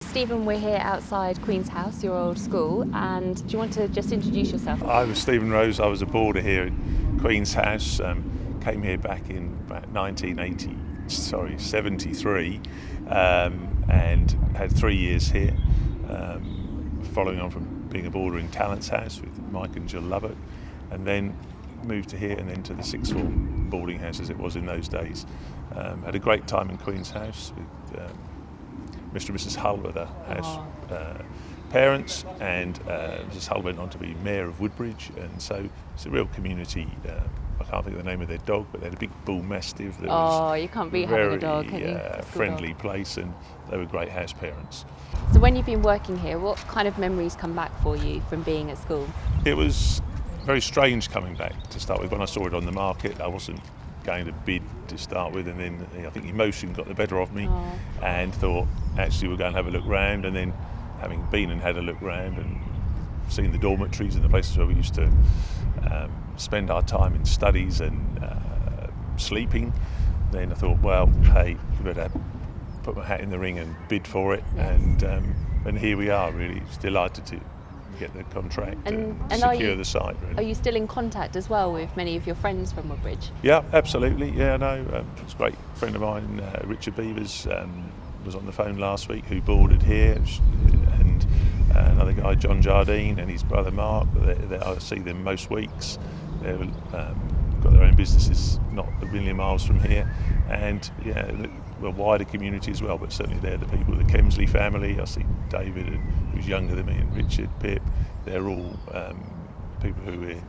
Stephen, we're here outside Queen's House, your old school, and do you want to just introduce yourself? I'm Stephen Rose. I was a boarder here at Queen's House. Came here back in about 73, and had 3 years here, following on from being a boarder in Talents House with Mike and Jill Lovett, and then moved to here and then to the sixth form boarding house as it was in those days. Had a great time in Queen's House with Mr. and Mrs. Hull were the house parents, and Mrs. Hull went on to be Mayor of Woodbridge, and so it's a real community. I can't think of the name of their dog, but they had a big bull mastiff that was You can't beat having a dog, can you? friendly place, and they were great house parents. So when you've been working here, what kind of memories come back for you from being at school? It was very strange coming back to start with. When I saw it on the market, I wasn't going to bid to start with, and then I think emotion got the better of me, and thought actually we're going to have a look round, and then having been and had a look round and seen the dormitories and the places where we used to spend our time in studies and sleeping, then I thought, well, hey, you better put my hat in the ring and bid for it. Yes. And here we are, really delighted to get the contract and secure the site. Really. Are you still in contact as well with many of your friends from Woodbridge? Yeah, absolutely. Yeah, no, it's a great friend of mine, Richard Beavers, was on the phone last week, who boarded here, and another guy, John Jardine, and his brother Mark. I see them most weeks. They've got their own businesses not a million miles from here, and the wider community as well, but certainly they're the people, the Kemsley family. I see David, who's younger than me, and Richard, Pip. They're all people who we're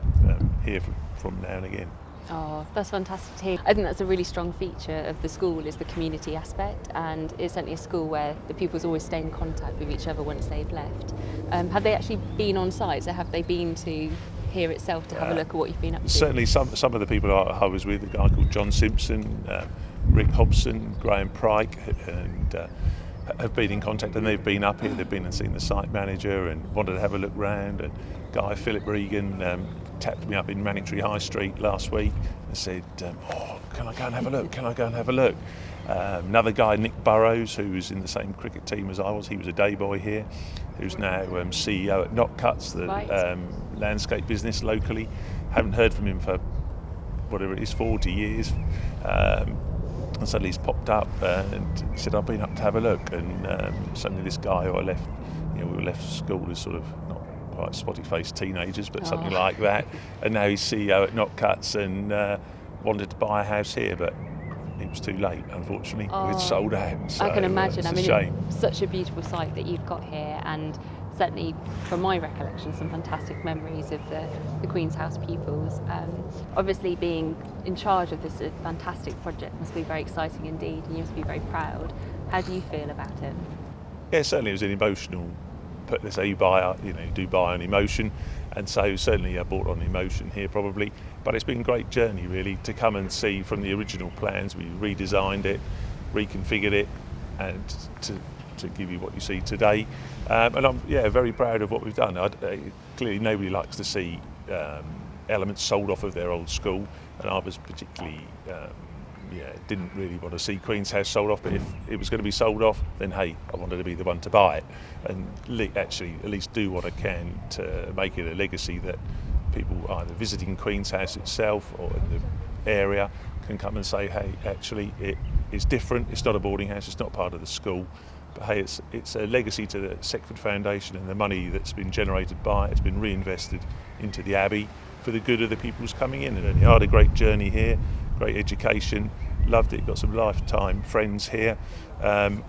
here from now and again. Oh, that's fantastic to hear. I think that's a really strong feature of the school, is the community aspect, and it's certainly a school where the pupils always stay in contact with each other once they've left. Have they actually been on site? So have they been to here itself to have a look at what you've been up to? Certainly some of the people I was with, a guy called John Simpson, Rick Hobson, Graham Pryke, and have been in contact, and they've been up here. They've been and seen the site manager and wanted to have a look round. And guy Philip Regan tapped me up in Manningtree High Street last week and said, can I go and have a look? Can I go and have a look? Another guy, Nick Burrows, who was in the same cricket team as I was, he was a day boy here, who's now CEO at Knot Cuts, the landscape business locally. Haven't heard from him for whatever it is, 40 years. And suddenly he's popped up and said, I've been up to have a look. And suddenly this guy who I left, we were left school as sort of not quite spotty-faced teenagers, but something like that. And now he's CEO at Knot Cuts and wanted to buy a house here, but it was too late, unfortunately. It's sold out. So I can imagine. It's a shame. It's such a beautiful site that you've got here, and certainly from my recollection, some fantastic memories of the Queen's House pupils. Obviously being in charge of this fantastic project must be very exciting indeed, and you must be very proud. How do you feel about it? Yeah, certainly it was an emotional, let's say you do buy on emotion, and so certainly I bought on emotion here probably, but it's been a great journey really to come and see from the original plans. We redesigned it, reconfigured it, and to give you what you see today, and I'm very proud of what we've done. Clearly nobody likes to see elements sold off of their old school, and I was particularly didn't really want to see Queen's House sold off, but if it was going to be sold off, then hey, I wanted to be the one to buy it and actually at least do what I can to make it a legacy that people either visiting Queen's House itself or in the area can come and say, hey, actually it is different, it's not a boarding house, it's not part of the school, but hey, it's a legacy to the Seckford Foundation, and the money that's been generated by it has been reinvested into the Abbey for the good of the people who's coming in. And I had a great journey here, great education, loved it, got some lifetime friends here, and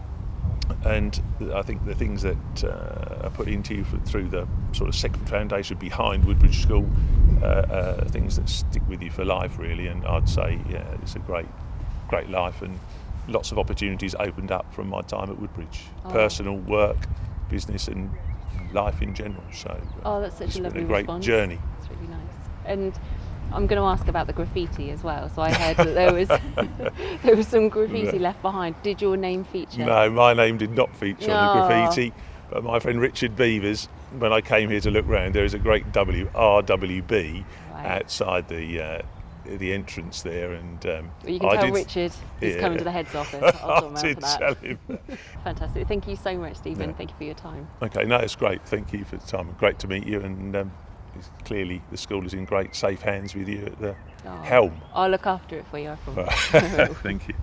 I think the things that are put into you through the sort of Seckford Foundation behind Woodbridge School are things that stick with you for life really, and I'd say it's a great life, and lots of opportunities opened up from my time at Woodbridge, personal, work, business and life in general. So that's such a lovely great response. Journey. It's really nice. And I'm going to ask about the graffiti as well. So I heard that there was some graffiti left behind. Did your name feature? No, my name did not feature on the graffiti, but my friend Richard Beavers, when I came here to look round, there is a great RWB outside the the entrance there, and Well, you can I tell did- Richard is yeah. coming to the head's office. I'll sort him I out did for that. tell him that. Fantastic. Thank you so much, Stephen. Yeah. Thank you for your time. Okay, no, it's great. Thank you for the time. Great to meet you, and clearly the school is in great, safe hands with you at the Oh, helm. I'll look after it for you, I promise. Thank you.